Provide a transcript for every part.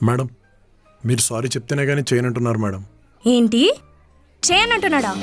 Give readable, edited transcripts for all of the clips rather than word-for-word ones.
Madam మీరు sorry చెప్తేనే కానీ చేయనంటున్నారు మేడం. ఏంటి చేయనంటున్నాడా?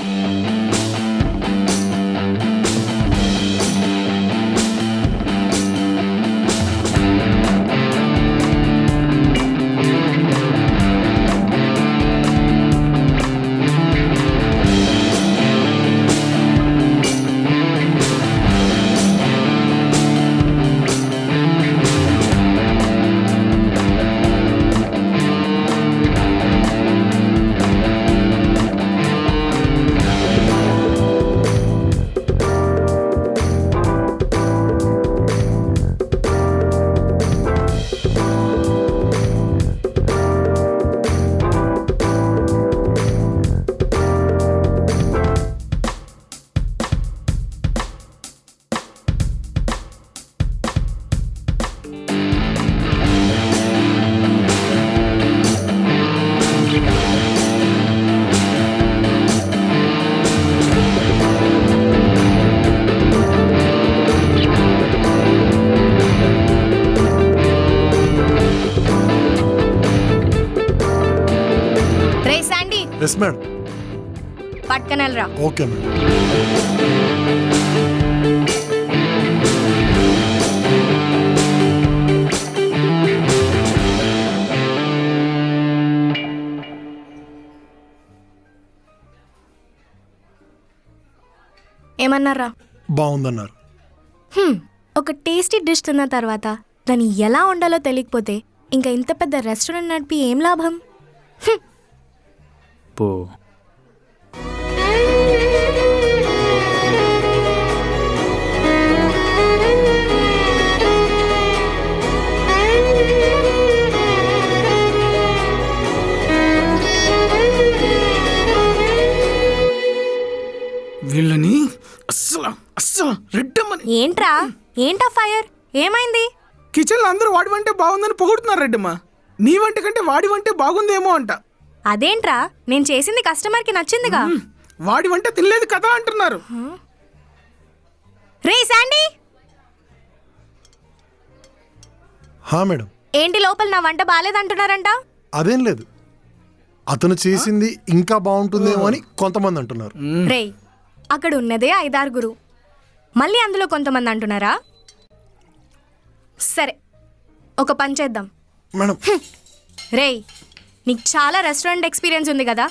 Yes madam. పట్టుకనెళ్ళరా. Okay madam. ఏమన్నారా? బాగుందన్నారు. ఒక టేస్టీ డిష్ తిన్న తర్వాత దాన్ని ఎలా వండాలో తెలియకపోతే ఇంకా ఇంత పెద్ద రెస్టారెంట్ నడిపి ఏం లాభం? పో. వీళ్ళని అస్సలు రెడ్డమ్మని. ఏంటా ఫైర్? ఏమైంది? కిచెన్లో అందరూ వాడి వంటే బాగుందని పొగుడుతున్నారు రెడ్డమ్మ. నీ వంట కంటే వాడి వంటే బాగుందేమో అంట. అదేంట్రా, నేను చేసింది కస్టమర్కి నచ్చిందిగా. వాడి వంట తినలేదు కదా అంటున్నారు. రే శాండీ, హా మేడం. ఏంటి లోపల నా వంట బాలేదంటున్నారంట? అదేం లేదు, అతను చేసింది ఇంకా బాగుంటుందేమో అని కొంతమంది అంటున్నారు. రే, అక్కడ ఉన్నదే 5-6 మళ్ళీ అందులో కొంతమంది అంటున్నారా? సరే, ఒక పని చేద్దాం మేడం. రేయ్, నీకు చాలా రెస్టారెంట్ ఎక్స్పీరియన్స్ ఉంది కదా,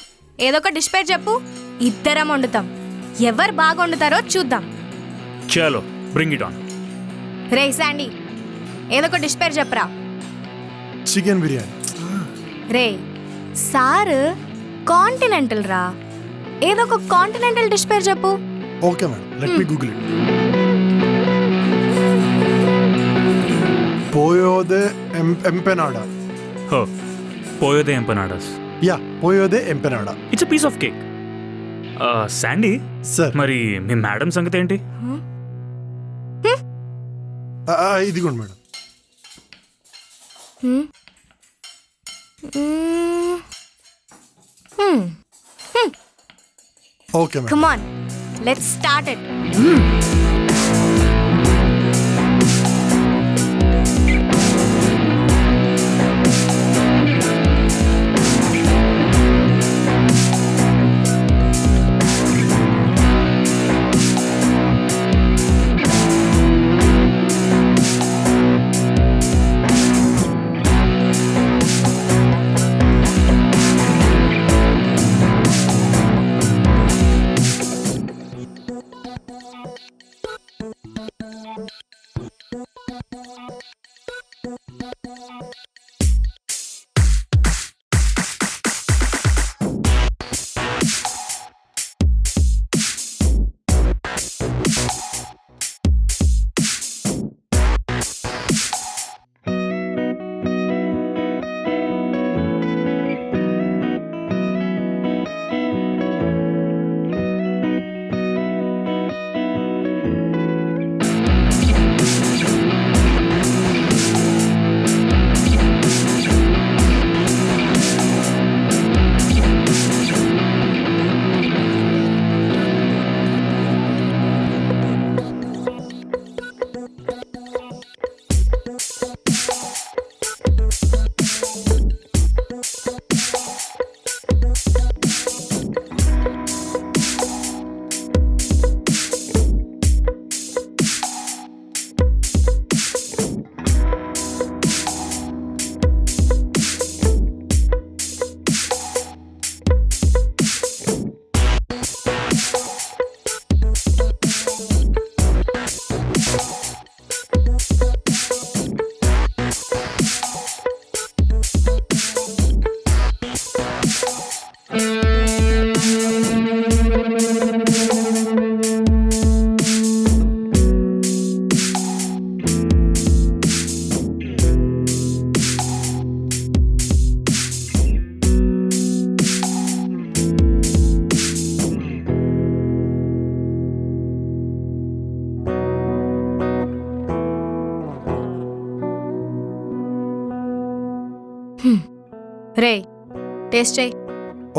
ఏదో ఒక డిష్ పేరు చెప్పు. ఇద్దరం వండుతాం, ఎవరు బాగా వండుతారో చూద్దాం. చలో bring it on. Ray Sandy, ఏదో ఒక డిష్ పేరు చెప్పరా. చికెన్ బిర్యానీ. రే సార్ కాంటినెంటల్ రా, ఏదో ఒక కాంటినెంటల్ డిష్ పేరు చెప్పు. Okay madam, let me Google it. Pollo de empanada. Oh, pollo de empanadas. Yeah, pollo de empanada. It's a piece of cake. Sandy, sir. మరి మీ మేడం సంగతి ఏంటి? ఇదిగోండి madam. Okay madam. Come on, let's start it. Ray taste చేయి.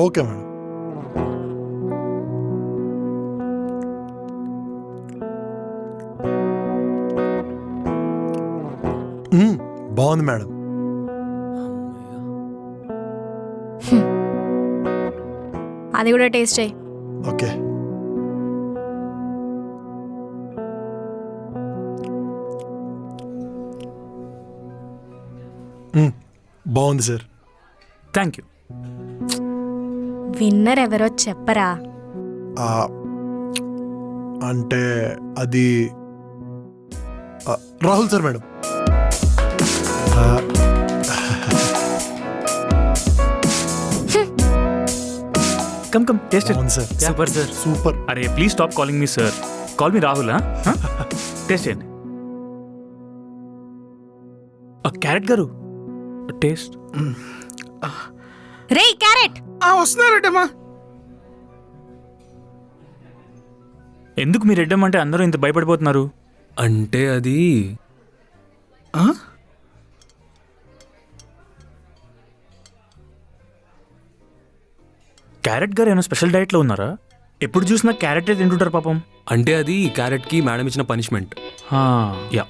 Okay madam. బాగుంది madam. అది కూడా taste చేయి. ఓకే. బాగుంది సార్. Thank you. విన్నర్ ఎవరో చెప్పరా? ఆ, అంటే అది Rahul sir madam. Come come taste బాగుంది సార్. Super sir. సూపర్. అరే please stop calling me sir, call me Rahul. Taste చేయండి. క్యారెట్ గారు టేస్ట్. రే క్యారెట్ వస్తున్నారటమ్మా. ఎందుకు మీరు రెడ్డమ్మంటే అందరూ ఇంత భయపడిపోతున్నారు? అంటే అది క్యారెట్ గారు ఏమైనా స్పెషల్ డైట్లో ఉన్నారా? ఎప్పుడు చూసినా క్యారెటే తింటుంటారు పాపం. అంటే అది క్యారెట్కి మేడం ఇచ్చిన పనిష్మెంట్. యా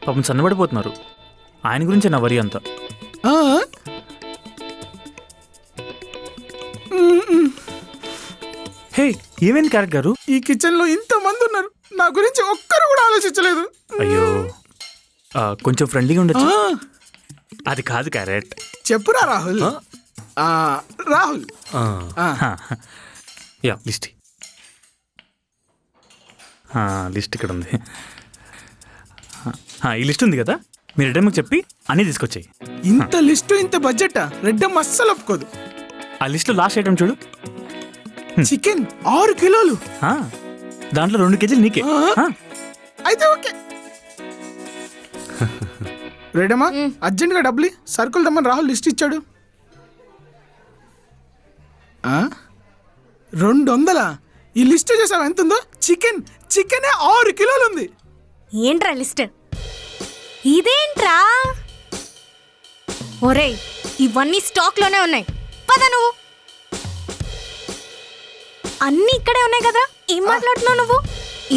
పాపం సన్నబడిపోతున్నారు. ఆయన గురించే నా వరి అంతా. హే ఏమైంది క్యారెట్ గారు? ఈ కిచెన్ లో ఇంత మంది ఉన్నారు, నా గురించి ఒక్కరు కూడా ఆలోచించలేదు. అయ్యో కొంచెం ఫ్రెండ్లీగా ఉండొచ్చు. అది కాదు క్యారెట్. చెప్పురా Rahul. Rahul yeah list. List ఇక్కడ ఉంది. ఈ లిస్ట్ ఉంది కదా, మీరు రెడ్డమ్మకి చెప్పి అన్నీ తీసుకొచ్చాయి. ఇంత లిస్టు ఇంత బడ్జెట్ రెడ్డమ్మ అస్సలు ఒప్పుకోదు. ఆ లిస్ట్లో లాస్ట్ ఐటమ్ చూడు. చికెన్ 6 కిలోలు. దాంట్లో 2 కేజీలు నీకే. అయితే ఓకే. రెడ్డమ్మా అర్జెంట్ గా డబ్బులు సరుకులు దమ్మని రాహుల్ లిస్ట్ ఇచ్చాడు. 200. ఈ లిస్ట్ చేసావు ఎంత ఉందో? చికెన్ 6 కిలోలు ఉంది. ఏంట్రా లిస్ట్? ఇదేంట్రా? ఒరేయ్ ఇవన్నీ స్టాక్ లోనే ఉన్నాయి. పద నువ్వు. అన్నీ ఇక్కడే ఉన్నాయి కదా, ఏం మాట్లాడుతున్నావు నువ్వు?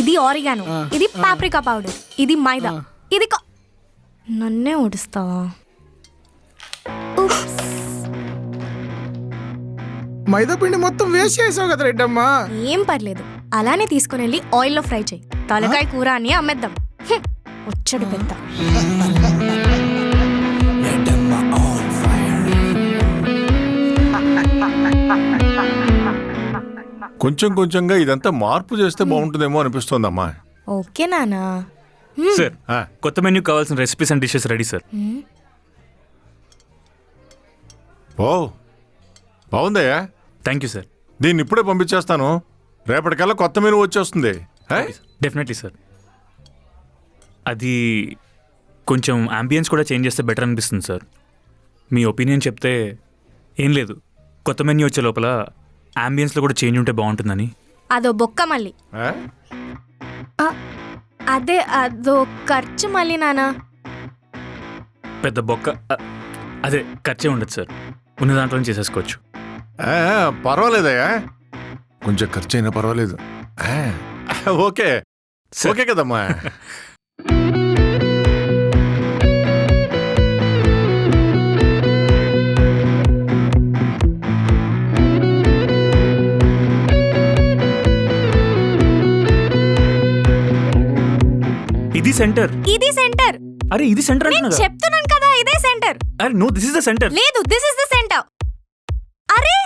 ఇది ఆరిగానో, ఇది పాప్రికా పౌడర్, ఇది మైదా, ఇది నన్నే ఓడిస్తావా? మైదా పిండి మొత్తం వేస్ట్ చేసావు కదా రెడ్డమ్మా. ఏం పర్లేదు, అలానే తీసుకుని వెళ్ళి ఆయిల్లో ఫ్రై చేయి. తలకాయ కూర అని అమ్మేద్దాం. వచ్చాడు పెద్ద. కొంచెం కొంచెంగా ఇదంతా మార్పు చేస్తే బాగుంటుందేమో అనిపిస్తోందమ్మా. ఓకే నానా. సార్ కొత్త మెన్యూ కావాల్సిన recipes and dishes ready sir. ఓ బాగుందయ్యా. Thank you sir. దీన్ని ఇప్పుడే పంపించేస్తాను. రేపటికల్లా కొత్త మెనూ వచ్చేస్తుంది. Definitely sir. అది కొంచెం అంబియన్స్ కూడా చేంజ్ చేస్తే బెటర్ అనిపిస్తుంది సార్. మీ ఒపీనియన్ చెప్తే. ఏం లేదు, కొత్త మెన్యూ వచ్చే లోపల అంబియన్స్లో కూడా చేంజ్ ఉంటే బాగుంటుందని. అదో బొక్క మళ్ళీ. అదే అదో ఖర్చు మళ్ళీ నానా. పెద్ద బొక్క అదే ఖర్చే ఉండదు సార్, ఉన్న దాంట్లో చేసేసుకోవచ్చు. పర్వాలేదయ్యా, కొంచెం ఖర్చు అయినా పర్వాలేదు. ఓకే ఓకే కదమ్మా. ఇది సెంటర్. ఇది సెంటర్. అరే ఇది సెంటర్ నేను చెప్తున్నాను కదా, ఇదే సెంటర్. అరే no, this is the centre. లేదు, దిస్ ఇస్ ద సెంటర్. అరే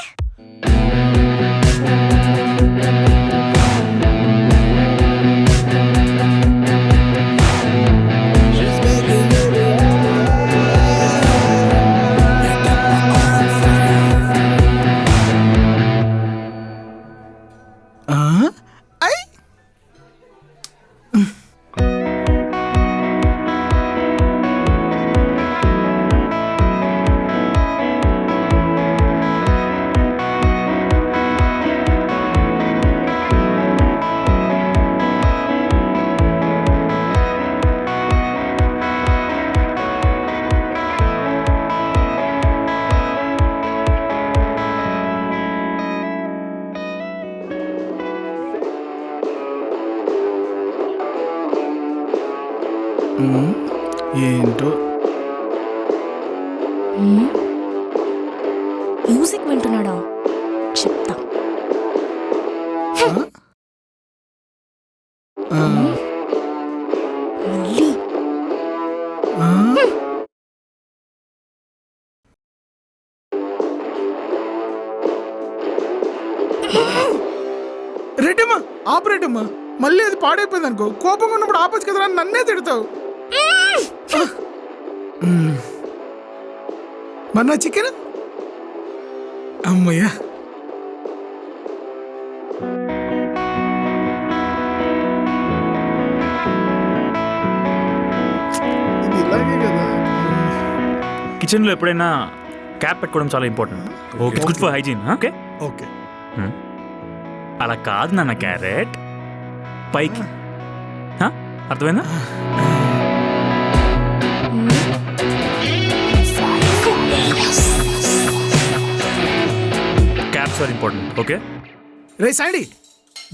ఏంటో మ్యూజిక్ వింటున్నాడా? చెప్తా. మళ్ళీ రెడ్డమ్మా ఆపరేటమ్మా, మళ్ళీ అది పాడైపోయింది అనుకో, కోపంగా ఉన్నప్పుడు ఆపచ్చు కదరా, నన్నే తిడతావు. మరి నా చికెన్ అమ్మయ్యా. ఇది ఇలాగే కదా. కిచెన్లో ఎప్పుడైనా క్యాప్ పెట్టుకోవడం చాలా important. Okay, good for hygiene. Okay, okay. అలా కాదు నాన్న, క్యారెట్ పైకి. హ? అర్థమైందా? Caps are important. ఓకే, రే సాండీ,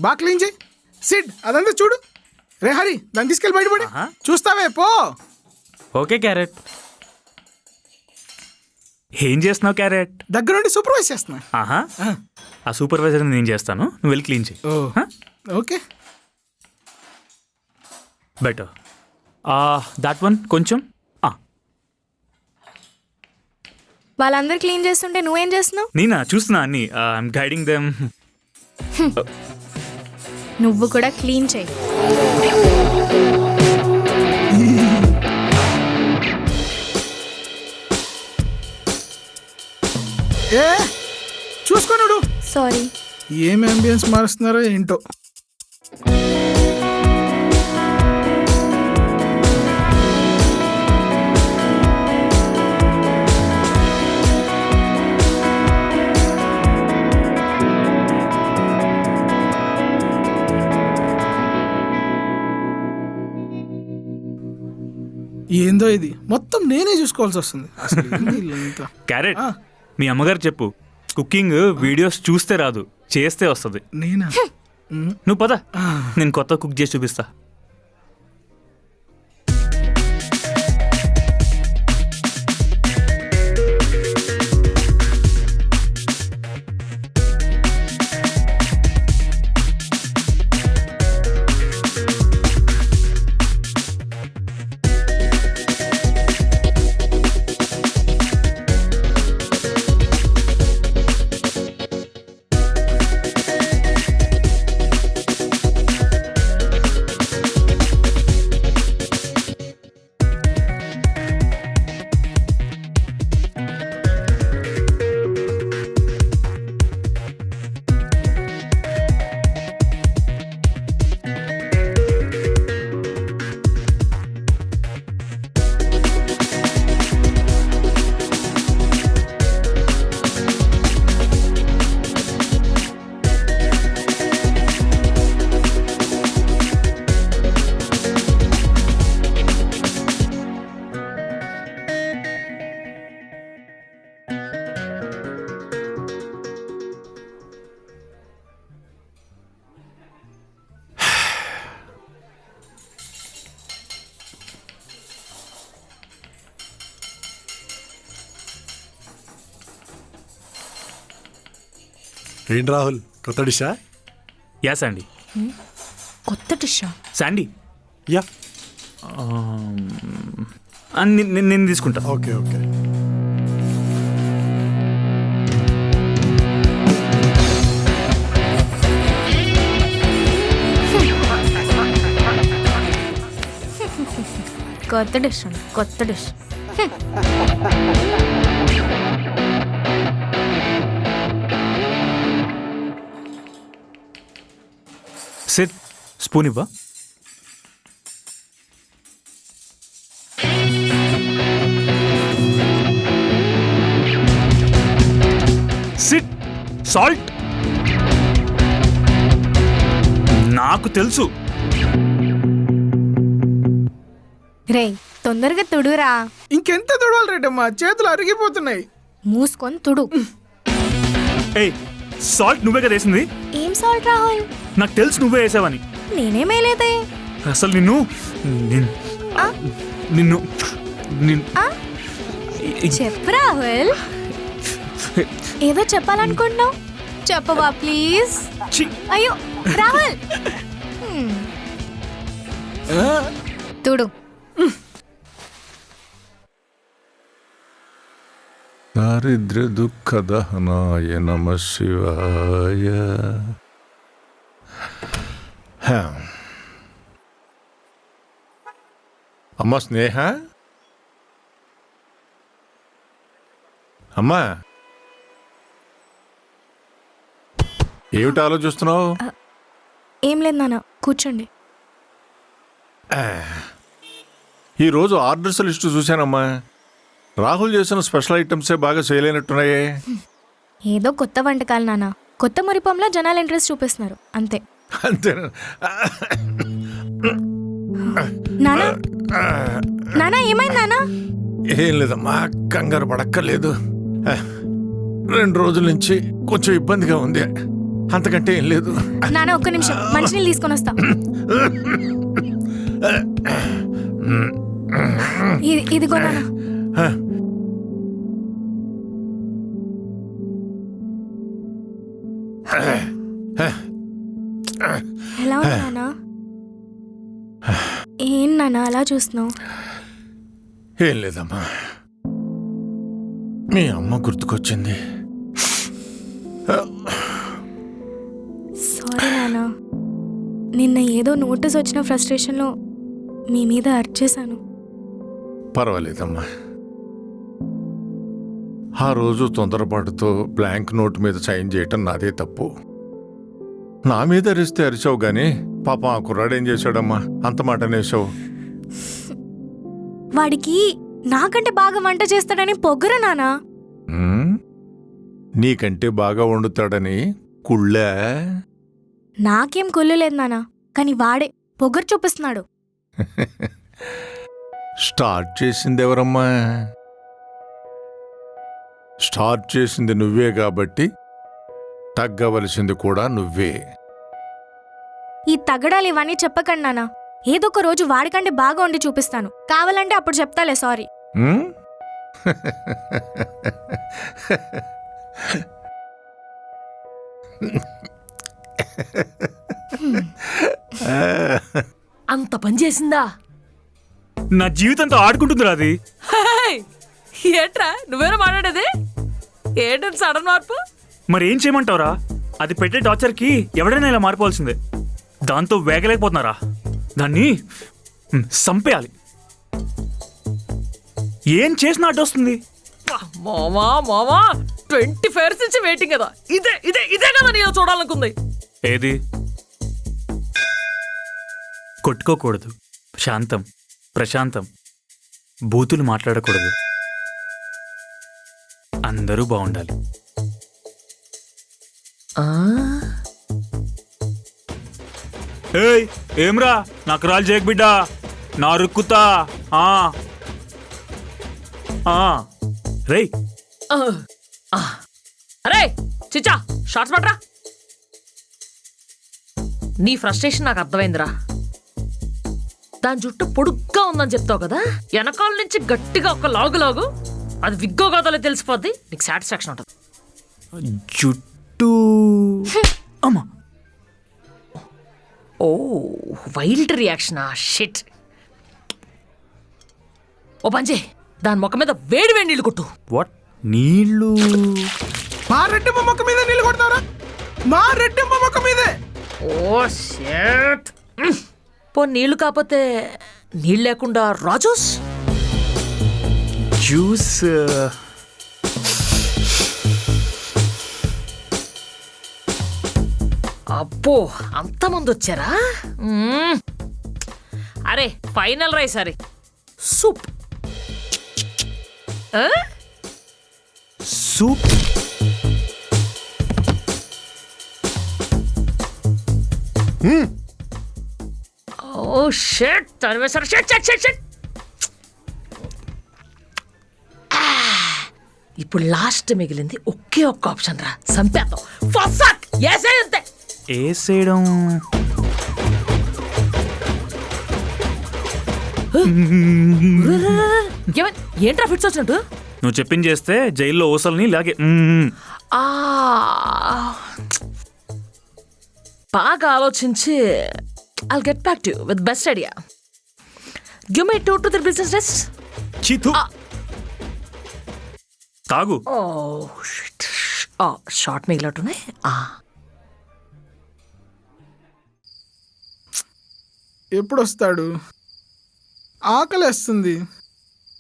బాగా క్లీన్ చేయి. సిడ్ అదంతా చూడు. రే హరి, దాన్ని తీసుకెళ్ళి బయటపడి చూస్తావే పో. Okay carrot. ఏం చేస్తున్నావు క్యారెట్? దగ్గర నుండి సూపర్వైజ్ చేస్తున్నా. ఆహా, ఆ సూపర్వైజర్ నేను చేస్తాను, నువ్వు వెళ్ళి క్లీన్ చేయి. Okay, better. దాట్ వన్ కొంచెం. వాళ్ళందరూ క్లీన్ చేస్తుంటే నువ్వేం చేస్తున్నావు? నేనా చూస్తున్నా అన్ని. I'm guiding them. నువ్వు కూడా క్లీన్ చేయి. ఏ చూసుకోనుడు. సారీ. ఏం అంబియన్స్ మారుస్తున్నారో ఏంటో. ఏందో ఇది మొత్తం నేనే చూసుకోవాల్సి వస్తుంది అసలు. ఏంది ఇల్లంతా? క్యారెట్, మీ అమ్మగారు చెప్పు, కుకింగ్ వీడియోస్ చూస్తే రాదు, చేస్తే వస్తుంది. నేనా? నువ్వు పద, నేను కొత్త కుక్ చేసి చూపిస్తా. ఏంటి రాహుల్, కొత్త డిషా? Yeah Sandy. కొత్త డిషా? Sandy, yeah. నేను తీసుకుంటా. Okay okay. కొత్త డిష్ అండి, కొత్త డిష్. సిట్, స్పూన్ ఇవ్వా. సిట్. సాల్ట్. నాకు తెలుసు. రే తొందరగా తుడురా. ఇంకెంత తుడవాలి రెడ్డమ్మా, చేతులు అరిగిపోతున్నాయి. మూసుకొని తుడు. ఏయ్, సాల్ట్ నువ్వే కదా వేసింది? ఏం సాల్ట్ రాహుల్? నాకు తెలుసు నువ్వే వేసావని. నేనేమేలేదే. అసలు నిన్ను ఆ? నిన్ను చెప్పు రాహుల్, ఏదో చెప్పాలనుకుంటున్నావు, చెప్పవా ప్లీజ్. అయ్యో రాహుల్, చూడు దారిద్ర్య దుఃఖ దహనాయ నమ శివాయ. అమ్మా స్నేహ, అమ్మా ఏమిటి ఆలోచిస్తున్నావు? ఏం లేదు నాన్న, కూర్చోండి. ఈరోజు ఆర్డర్స్ లిస్టు చూశానమ్మా. రాహుల్ చేసిన స్పెషల్ ఐటమ్సే బాగా చేయలేనట్టున్నాయే. ఏదో కొత్త వంటకాలు నాన్న, కొత్త మురిపంలో జనాలు ఇంట్రెస్ట్ చూపిస్తున్నారు అంతే. అంతేనా? నానా నానా ఏమైంది నానా? ఏం లేదమ్మా, కంగారు పడక్కర్లేదు. 2 రోజుల నుంచి కొంచెం ఇబ్బందిగా ఉంది, అంతకంటే ఏం లేదు. నానా ఒక్క నిమిషం, మంచినీళ్ళు తీసుకొని వస్తా. ఇదిగో నానా. ఎలా ఉంది నానా? ఏం నానా అలా చూస్తున్నావు? ఏం లేదమ్మా, మీ అమ్మ గుర్తుకొచ్చింది. సారీ నానా, నిన్న ఏదో నోటీస్ వచ్చిన ఫ్రస్ట్రేషన్లో మీ మీద అర్చేశాను. పర్వాలేదమ్మా, ఆ రోజు తొందరపాటుతో బ్లాంక్ నోట్ మీద సైన్ చేయటం నాదే తప్పు. నా మీద అరిస్తే అరిచావు గానీ పాపం ఆ కుర్రాడేం చేశాడమ్మా, అంత మాట అనేసావు. వాడికి నాకంటే బాగా వంట చేస్తాడని పొగరు నానా. నీకంటే బాగా వండుతాడని కుళ్ళా? నాకేం కుళ్ళు లేదు నానా, కానీ వాడే పొగరు చూపిస్తున్నాడు. స్టార్ట్ చేసింది ఎవరమ్మా? స్టార్ట్ చేసింది నువ్వే కాబట్టి తగ్గవలసింది కూడా నువ్వే. ఈ తగ్గడాలు ఇవన్నీ చెప్పకండి నానా, ఏదో ఒక రోజు వాడికంటే బాగా వండి చూపిస్తాను. కావాలంటే అప్పుడు చెప్తాలే సారీ. ఉమ్? అంత పని చేసిందా? నా జీవితంతో ఆడుకుంటుందిరా అది. హేయ్! ఏంట్రా నువ్వేనా మాట్లాడేది? ఏంటంటే సడన్ మార్పు? మరి ఏం చేయమంటావురా? అది పెట్టే టార్చర్కి ఎవడైనా ఇలా మారిపోవాల్సిందే. దాంతో వేగలేకపోతున్నారా? దాన్ని సంపేయాలి. ఏం చేసినా అడ్డు వస్తుంది. మామా మామా 25 years నుంచి వెయిటింగ్ కదా. ఇదే ఇదే ఇదే కదా నేను చూడాలనుకుంది. ఏది? కొట్టుకోకూడదు, శాంతం ప్రశాంతం, బూతులు మాట్లాడకూడదు, అందరూ బాగుండాలి. ఏయ్ ఏమ్రా, నాకు రాలు చేయకు బిడ్డా, నా రుక్కుతా. రేయ్ అరే చిచ్చా, షార్ట్స్ పట్రా. నీ ఫ్రస్ట్రేషన్ నాకు అర్థమైందిరా. దాని జుట్టు పొడుగ్గా ఉందని చెప్తావు కదా, వెనకాల నుంచి గట్టిగా ఒక లాగు అది విగ్గో కాదో తెలిసిపోద్ది, నీకు సాటిస్ఫాక్షన్ ఉంటుంది. జుట్టు అమ్మా. ఓ వైల్డ్ రియాక్షనా? షిట్. ఓ పంజే, దాని మొక్క మీద వేడి వేడి నీళ్ళు కొట్టు. వాట్? నీళ్ళు? మా రెడ్డమ్మ మొక్క మీద నీళ్ళు కొడతావరా? మా రెడ్డమ్మ మొక్క మీదే. Oh shit. పో నీళ్లు కాకపోతే నీళ్ళు లేకుండా రాజూస్ జ్యూస్. అబ్బో అంతమంది వచ్చారా? అరే ఫైనల్ రైస్, అరే సూప్. సూప్? ఓ షిట్, తరివేశారు. Shit shit shit shit. ఇప్పుడు లాస్ట్ మిగిలింది ఒకే ఒక్క ఆప్షన్ రా, సంపేద్దాం. ఫస్ట్ ఏసే అంతే. వేసేయడం ఏంట్రా ఫిట్స్ వచ్చినట్టు? నువ్వు చెప్పింది చేస్తే జైల్లో ఓసల్ని ఇలాగే ఆ, బాగా ఆలోచించి I'll get back to with best idea. Give me 2 to 3 business days. Chiethu తాగు. షార్ట్ మిగిలినట్టున్నాయి. ఎప్పుడు వస్తాడు? ఆకలేస్తుంది.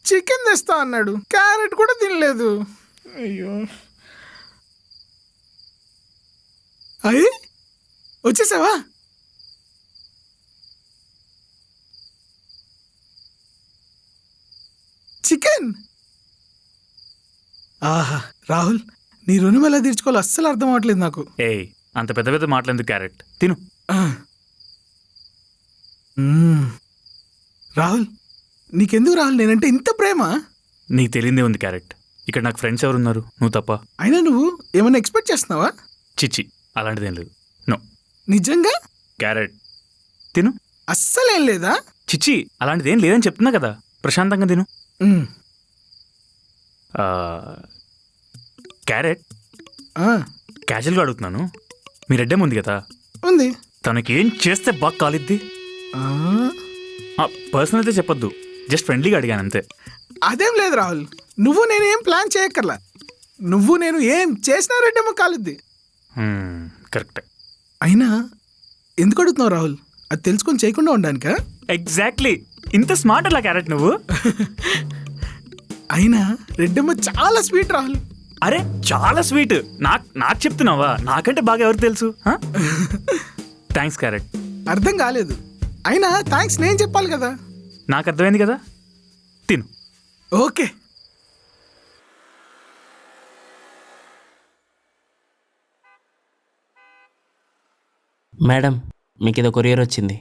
చికెన్ తెస్తా అన్నాడు, క్యారెట్ కూడా తినలేదు. అయ్యో, అయ్యి వచ్చేసావా? చికెన్. ఆహా రాహుల్, నీ రుణం ఎలా తీర్చుకోవాలో అస్సలు అర్థం అవ్వట్లేదు నాకు. ఏయ్ అంత పెద్ద పెద్ద మాటలేందుకు, క్యారెట్ తిను. రాహుల్, నీకెందుకు రాహుల్ నేనంటే ఇంత ప్రేమ? నీకు తెలియదే ఉంది క్యారెట్, ఇక్కడ నాకు ఫ్రెండ్స్ ఎవరున్నారు నువ్వు తప్ప. అయినా నువ్వు ఏమైనా ఎక్స్పెక్ట్ చేస్తున్నావా? చిచ్చి అలాంటిదేం లేదు. నో నిజంగా క్యారెట్ తిను. అస్సలేం లేదా? చిచ్చి అలాంటిదేం లేదని చెప్తున్నా కదా, ప్రశాంతంగా తిను. మ్, ఆ, క్యారెట్ ఆ, క్యాజువల్గా అడుగుతున్నాను, మీ రెడ్డేం ఉంది కదా, ఉంది. తనకేం చేస్తే బాగా కాలిద్ది? ఆ, పర్సనల్ అయితే చెప్పొద్దు, జస్ట్ ఫ్రెండ్లీగా అడిగాను అంతే. అదేం లేదు రాహుల్, నువ్వు నేను ఏం ప్లాన్ చేయక్కర్లా. నువ్వు నేను ఏం చేసినా రెడ్డేమో కాలుద్ది. కరెక్టే. అయినా ఎందుకు అడుగుతున్నావు రాహుల్? అది తెలుసుకొని చేయకుండా ఉండడానికా? ఎగ్జాక్ట్లీ, ఇంత స్మార్ట్ అలా క్యారెట్ నువ్వు. అయినా రెడ్డమ్మ చాలా స్వీట్ రాహుల్. అరే చాలా స్వీట్. నాకు చెప్తున్నావా? నాకంటే బాగా ఎవరు తెలుసు? Thanks carrot. అర్థం కాలేదు. అయినా థ్యాంక్స్ నేను చెప్పాలి కదా. నాకు అర్థమైంది కదా, తిను. ఓకే. మేడం, మీకు ఏదో కొరియర్ వచ్చింది.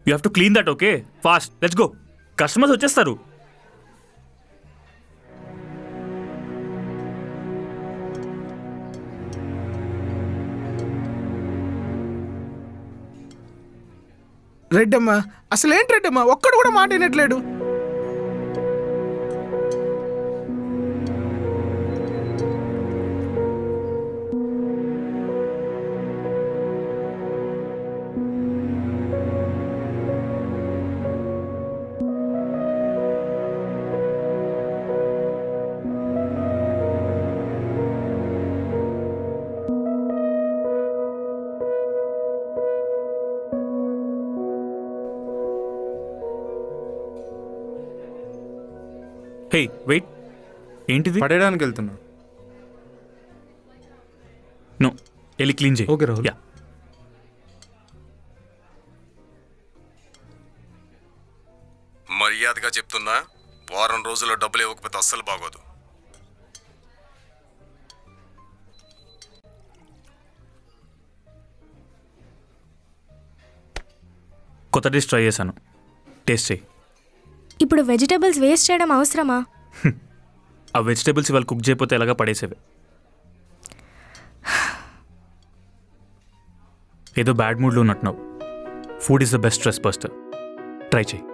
You have to clean that. Okay fast, let's go, customers వచ్చేస్తారు. రెడ్డమ్మ అసలేంటి రెడ్డమ్మ, ఒక్కడు కూడా మాట వినట్లేడు. హే వెయిట్, ఏంటిది? పడేయడానికి వెళ్తున్నా. నో, వెళ్ళి క్లీన్ చేయి. ఓకే రాహుల్. యా. మర్యాదగా చెప్తున్నా, వారం రోజుల్లో డబ్బులు ఇవ్వకపోతే అస్సలు బాగోదు. కొత్త డిష్ ట్రై చేశాను, టేస్ట్ చేయి. ఇప్పుడు వెజిటబుల్స్ వేస్ట్ చేయడం అవసరమా? ఆ వెజిటేబుల్స్ ఇవాళ కుక్ చేయకపోతే ఎలాగా పడేసేవి. ఏదో బ్యాడ్ మూడ్లో ఉన్నట్టున్నావు. Food is the best stress buster, try చేయి.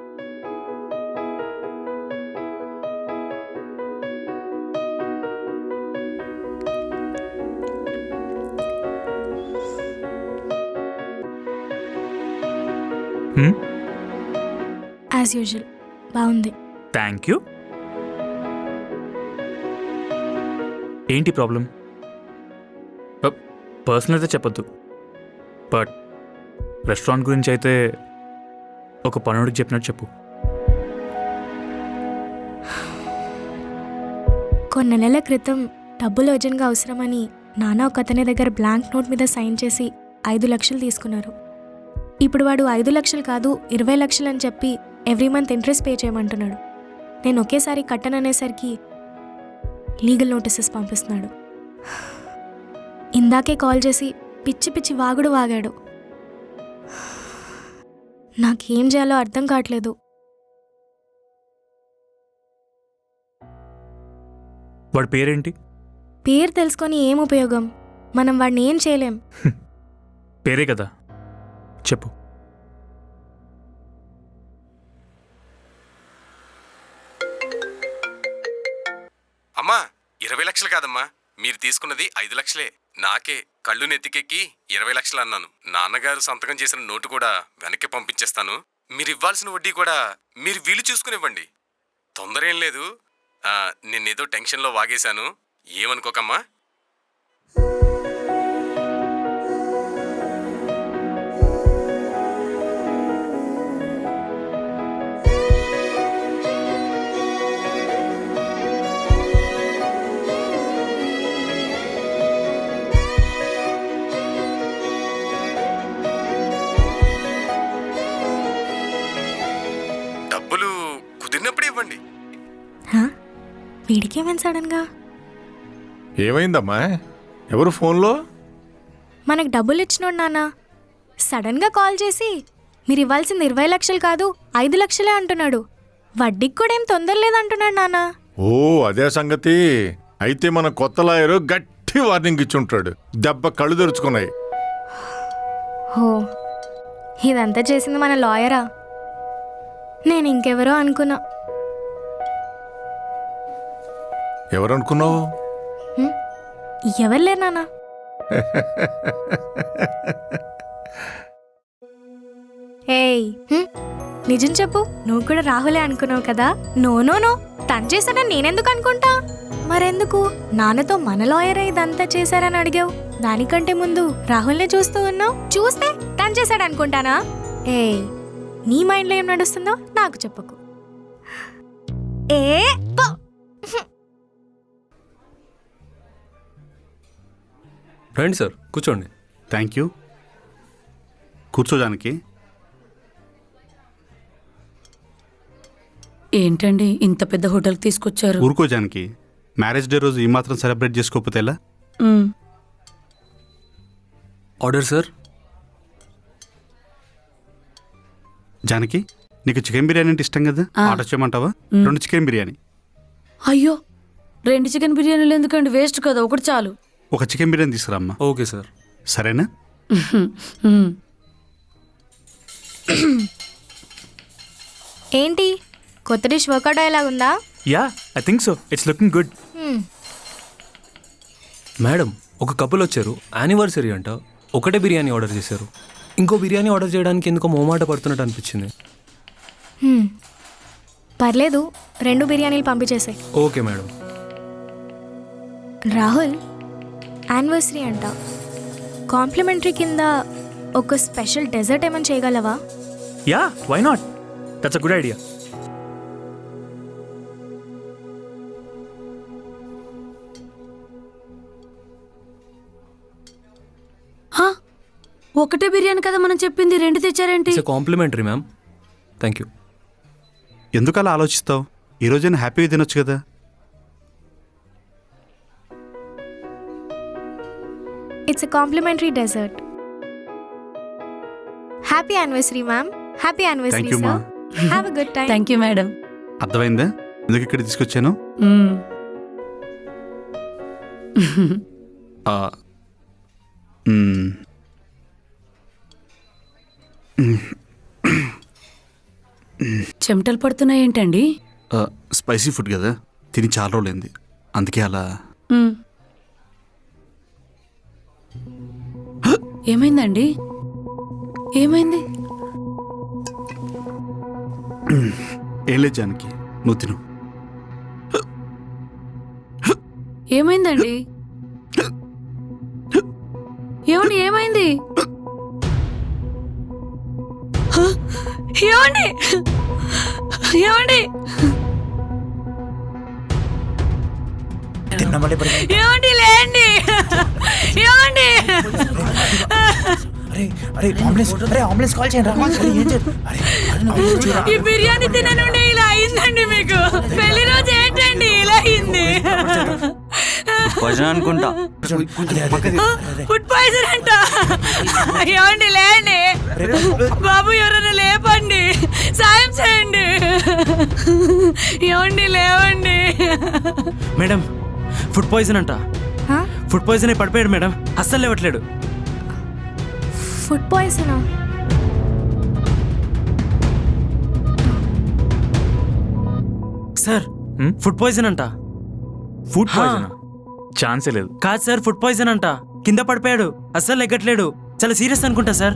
యాజ్ యూజువల్ బాగుంది. Thank you. ఏంటి ప్రాబ్లం? పర్సనల్ అయితే చెప్పొద్దు, బట్ రెస్టారెంట్ గురించి అయితే ఒక పనుడికి చెప్పినట్టు చెప్పు. కొన్ని నెలల క్రితం డబ్బులు అర్జెంట్గా అవసరమని నాన్న ఒక అతని దగ్గర బ్లాంక్ నోట్ మీద సైన్ చేసి 5 లక్షలు తీసుకున్నారు. ఇప్పుడు వాడు 5 లక్షలు కాదు 20 లక్షలు అని చెప్పి ఎవ్రీ మంత్ ఇంట్రెస్ట్ పే చేయమంటున్నాడు. నేను ఒకేసారి కట్టననేసరికి లీగల్ నోటీసెస్ పంపిస్తున్నాడు. ఇందాకే కాల్ చేసి పిచ్చి పిచ్చి వాగుడు వాగాడు. నాకేం చేయాలో అర్థం కావట్లేదు. వాడి పేరేంటి? పేరు తెలుసుకొని ఏం ఉపయోగం? మనం వాడిని ఏం చేయలేం. పేరే కదా, చెప్పు. అమ్మా 20 లక్షలు కాదమ్మా, మీరు తీసుకున్నది 5 లక్షలే. నాకే కళ్ళు నెత్తికెక్కి 20 లక్షలు అన్నాను. నాన్నగారు సంతకం చేసిన నోటు కూడా వెనక్కి పంపించేస్తాను. మీరు ఇవ్వాల్సిన వడ్డీ కూడా మీరు వీలు చూసుకునివ్వండి. తొందర ఏం లేదు. నిన్నేదో టెన్షన్లో వాగేశాను, ఏమనుకోకమ్మా. డబ్బులు కుదిరినప్పుడు ఇవ్వండి. హా? వీడికేమైంది సడన్గా? ఏమైందమ్మా? ఎవరు ఫోన్లో? మనకు డబ్బులు ఇచ్చినోడు నాన్న సడన్గా కాల్ చేసి మీరు ఇవ్వాల్సింది 20 లక్షలు కాదు 5 లక్షలే అంటున్నాడు. వడ్డీకి కూడా ఏం తొందర లేదంటున్నాడు నాన్న. ఓ అదే సంగతి. అయితే మన కొత్త లాయరు గట్టి వార్నింగ్ ఇచ్చుంటాడు. దెబ్బ కళ్ళు తెరుచుకున్నాయి. హో, ఇదంతా చేసింది మన లాయరా? నేను ఇంకెవరో అనుకున్నా. ఎవరనుకున్నావు? ఎవరు లేరు నాన్న. ఏయ్, నిజం చెప్పు, నువ్వు కూడా రాహులే అనుకున్నావు కదా? నో నో నో, తను చేశాడని నేనెందుకు అనుకుంటా? మరెందుకు నాన్నతో మన లాయరే ఇదంతా చేశారని అడిగావు? దానికంటే ముందు రాహుల్నే చూస్తూ ఉన్నావు. చూస్తే తను చేశాడు అనుకుంటానా? ఏయ్, నీ మైండ్లో ఏం నడుస్తుందో నాకు చెప్పకు. ఏ పో. రండి సార్, కూర్చోండి. Thank you. కూర్చోడానికి. ఏంటండి ఇంత పెద్ద హోటల్కి తీసుకొచ్చారు? ఊరుకోజానికి, మ్యారేజ్ డే రోజు ఈ మాత్రం సెలబ్రేట్ చేసుకోకపోతే ఎలా? Order sir. జానకి, నీకు చికెన్ బిర్యానీ అంటే ఇష్టం కదా, ఆర్డర్ చేయమంటావా? 2 చికెన్ బిర్యానీ. అయ్యో, 2 చికెన్ బిర్యానీలు ఎందుకండి? వేస్ట్ కదా, ఒకటి చాలు. ఒక చికెన్ బిర్యానీ తీసుకురామ్మా. Okay sir. సరేనా? ఏంటి కొత్త డిష్ వర్కౌట్ అయ్యేలా ఉందా? Yeah, I think so. It's looking good. Madam, ఒక కపుల్ వచ్చారు, యానివర్సరీ అంట. ఒకటే బిర్యానీ ఆర్డర్ చేశారు. ఇంకో బిర్యానీ ఆర్డర్ చేయడానికి ఎందుకో మొహమాట పడుతున్నట్టు అనిపించింది. పర్లేదు, 2 బిర్యానీలు పంపించేసాయి. Okay madam. రాహుల్, యానివర్సరీ అంట, కాంప్లిమెంటరీ కింద ఒక స్పెషల్ డెజర్ట్ ఏమైనా చేయగలవా? Yeah, why not? That's a good idea. ఒకటే బిర్యానీ కదా మనం చెప్పింది, 2 తెచ్చారేంటి? Complimentary ma'am. Thank you. ఎందుకు అలా ఆలోచిస్తావు? ఈ రోజైనా హ్యాపీగా తినొచ్చు కదా. It's a complimentary dessert. Happy anniversary ma'am. Happy anniversary thank you మా. Sir. Have a good time. Thank you madam. అర్థమైందా ఎందుకు ఇక్కడ తీసుకొచ్చాను? చెమటలు పడుతున్నాయి ఏంటండి? స్పైసీ ఫుడ్ కదా, తిని చాలా రోజులైంది, అందుకే అలా. ఏమైందండి? ఏమైంది? ఏం లేదు జానకి, నువ్వు తిను. ఏమైందండి? ఏమండి ఏమైంది? ఏమండి? ఏమండి? ఏమండి లేండి. ఏమండి? ఈ బిర్యానీ తిననుండే ఇలా అయిందండి మీకు. పెళ్లి రోజు ఏంటండి ఇలా అయింది? నిజం అనుకుంటా. ఫుడ్ పాయిజన్ అంట. ఏమండి లేండి బాబు, ఎవరైనా లేపండి, సాయం చేయండి. ఏమండి లేవండి. మేడం ఫుడ్ పాయిజన్ అంట. హా? ఫుడ్ పాయిజన్ అయి పడిపోయాడు మేడం, అస్సలు లేవట్లేడు. ఫుడ్ పాయిజనా? సార్ ఫుడ్ పాయిజన్ అంట. ఫుడ్ పాయిజన్ ఛాన్సే లేదు. కాదు సార్, ఫుడ్ పాయిజన్ అంట. కింద పడిపోయాడు, అస్సలు ఎగ్గట్లేడు. చాలా సీరియస్ అనుకుంటా సార్.